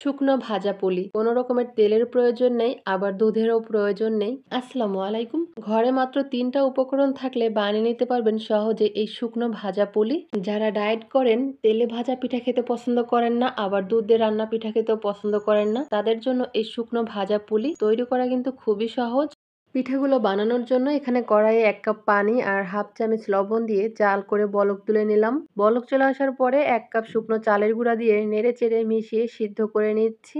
শুকনো ভাজা পুলি। কোনো রকমের তেলের প্রয়োজন নেই, আবার দুধেরও প্রয়োজন নেই। আসসালামু আলাইকুম। ঘরে মাত্র ৩ টা উপকরণ থাকলে বানিয়ে নিতে পারবেন সহজে এই শুকনো ভাজা পুলি। যারা ডায়েট করেন, তেলে ভাজা পিঠা খেতে পছন্দ করেন না, আবার দুধ দিয়ে রান্না পিঠা খেতেও পছন্দ করেন না, তাদের জন্য এই শুকনো ভাজা পুলি তৈরি করা কিন্তু খুবই সহজ। পিঠাগুলো বানানোর জন্য এখানে কড়াইয়ে ১ কাপ পানি আর হাফ চামচ লবণ দিয়ে জাল করে বলক তুলে নিলাম। বলক চলে আসার পরে ১ কাপ শুকনো চালের গুঁড়া দিয়ে নেড়েচেড়ে মিশিয়ে সিদ্ধ করে নিচ্ছি।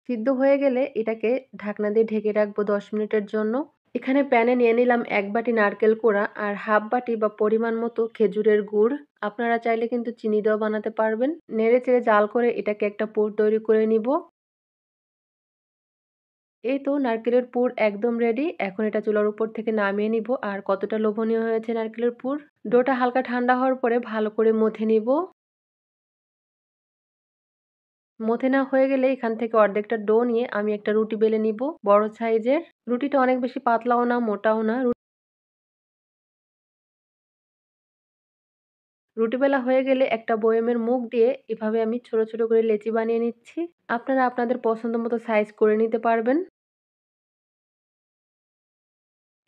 সিদ্ধ হয়ে গেলে এটাকে ঢাকনা দিয়ে ঢেকে রাখবো ১০ মিনিটের জন্য। এখানে প্যানে নিয়ে নিলাম ১ বাটি নারকেল কোড়া আর হাফ বাটি বা পরিমাণ মতো খেজুরের গুড়। আপনারা চাইলে কিন্তু চিনি দিয়েও বানাতে পারবেন। নেড়েচেড়ে জাল করে এটাকে একটা পুর তৈরি করে নিব। এই তো নারকেলের পুর একদম রেডি। এখন এটা চুলার উপর থেকে নামিয়ে নিব। আর কতটা লোভনীয় হয়েছে নারকেলের পুর। ডোটা হালকা ঠান্ডা হওয়ার পরে ভালো করে মথে নিব। মথে নেওয়া হয়ে গেলে এখান থেকে অর্ধেকটা ডো নিয়ে আমি একটা রুটি বেলে নিব বড় সাইজের। রুটিটা অনেক বেশি পাতলাও না মোটাও না। রুটি বেলা হয়ে গেলে একটা বয়মের মুখ দিয়ে এভাবে আমি ছোট ছোট করে লেচি বানিয়ে নিচ্ছি। আপনারা আপনাদের পছন্দ মতো সাইজ করে নিতে পারবেন।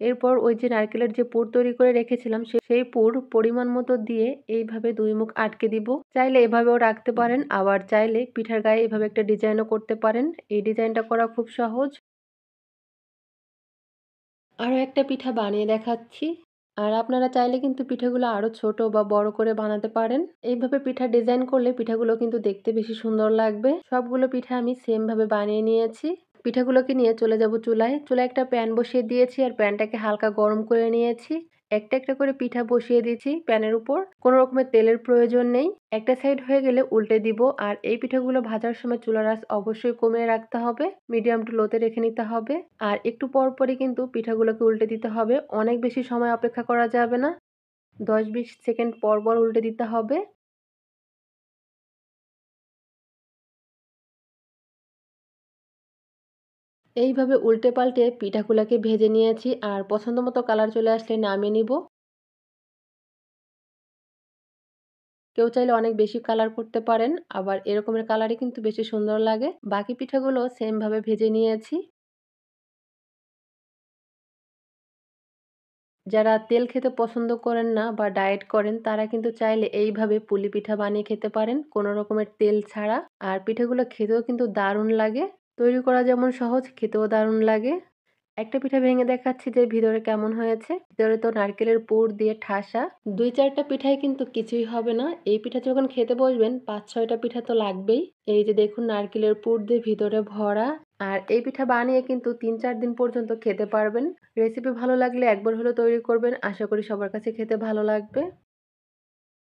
এরপর ওই যে নারকেলের যে পুর তৈরি করে রেখেছিলাম সেই পুর পরিমাণ মতো দিয়ে এইভাবে ২ মুখ আটকে দিব। চাইলে এভাবেও রাখতে পারেন, আবার চাইলে পিঠার গায়ে এভাবে একটা ডিজাইনও করতে পারেন। এই ডিজাইনটা করা খুব সহজ। আরো একটা পিঠা বানিয়ে দেখাচ্ছি। আর আপনারা চাইলে কিন্তু পিঠাগুলো আরো ছোট বা বড় করে বানাতে পারেন। এইভাবে পিঠা ডিজাইন করলে পিঠাগুলো কিন্তু দেখতে বেশি সুন্দর লাগবে। সবগুলো পিঠা আমি সেম ভাবে বানিয়ে নিয়েছি। পিঠাগুলোকে নিয়ে চলে যাব চুলায়। চুলায় একটা প্যান বসিয়ে দিয়েছি আর প্যানটাকে হালকা গরম করে নিয়েছি। একটা একটা করে পিঠা বসিয়ে দিয়েছি প্যানের উপর। কোনো রকমের তেলের প্রয়োজন নেই। একটা সাইড হয়ে গেলে উল্টে দিব। আর এই পিঠাগুলো ভাজার সময় চুলার আঁচ অবশ্যই কমিয়ে রাখতে হবে। মিডিয়াম টু লোতে রেখে নিতে হবে। আর একটু পর পরই কিন্তু পিঠাগুলোকে উল্টে দিতে হবে। অনেক বেশি সময় অপেক্ষা করা যাবে না। ১০-২০ সেকেন্ড পর পর উল্টে দিতে হবে। এইভাবে উল্টে পাল্টে পিঠাগুলোকে ভেজে নিয়েছি আর পছন্দ মতো কালার চলে আসলে নামিয়ে নিব। কেউ চাইলে অনেক বেশি কালার করতে পারেন, আবার এরকমের কালারই কিন্তু বেশি সুন্দর লাগে। বাকি পিঠাগুলো সেম ভাবে ভেজে নিয়েছি। যারা তেল খেতে পছন্দ করেন না বা ডায়েট করেন তারা কিন্তু চাইলে এইভাবে পুলি পিঠা বানিয়ে খেতে পারেন কোনো রকমের তেল ছাড়া। আর পিঠাগুলো খেতেও কিন্তু দারুণ লাগে। তৈরি করা যেমন সহজ, খেতেও দারুণ লাগে। একটা পিঠা ভেঙে দেখাচ্ছি যে ভিতরে কেমন হয়েছে। ভিতরে তো নারকেলের পুর দিয়ে ঠাসা। ২-৪টা পিঠায় কিন্তু কিছুই হবে না। এই পিঠা যখন খেতে বসবেন ৫-৬টা পিঠা তো লাগবেই। এই যে দেখুন নারকেলের পুর দিয়ে ভিতরে ভরা। আর এই পিঠা বানিয়ে কিন্তু ৩-৪ দিন পর্যন্ত খেতে পারবেন। রেসিপি ভালো লাগলে একবার হলেও তৈরি করবেন। আশা করি সবার কাছে খেতে ভালো লাগবে।